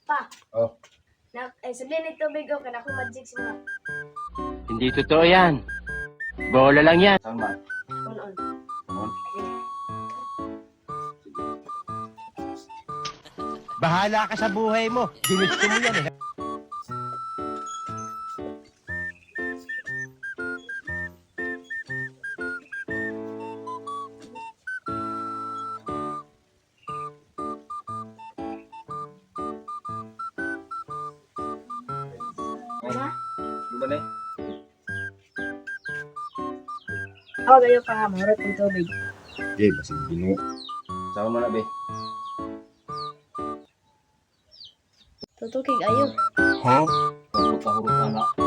Pa, Oh, sabihin ng tubig ko, kana ko magic mo. Hindi totoo yan. Bola lang yan. saan man? On. Ano? Bahala ka sa buhay mo. Ginusto mo yan eh. Ano? Ano ba na eh? Ako gayo pa nga, mahurot ng tubig. Okay, basig bino. Saan man na, be? Tutukig ayo. Ha? Kapag kahurot na.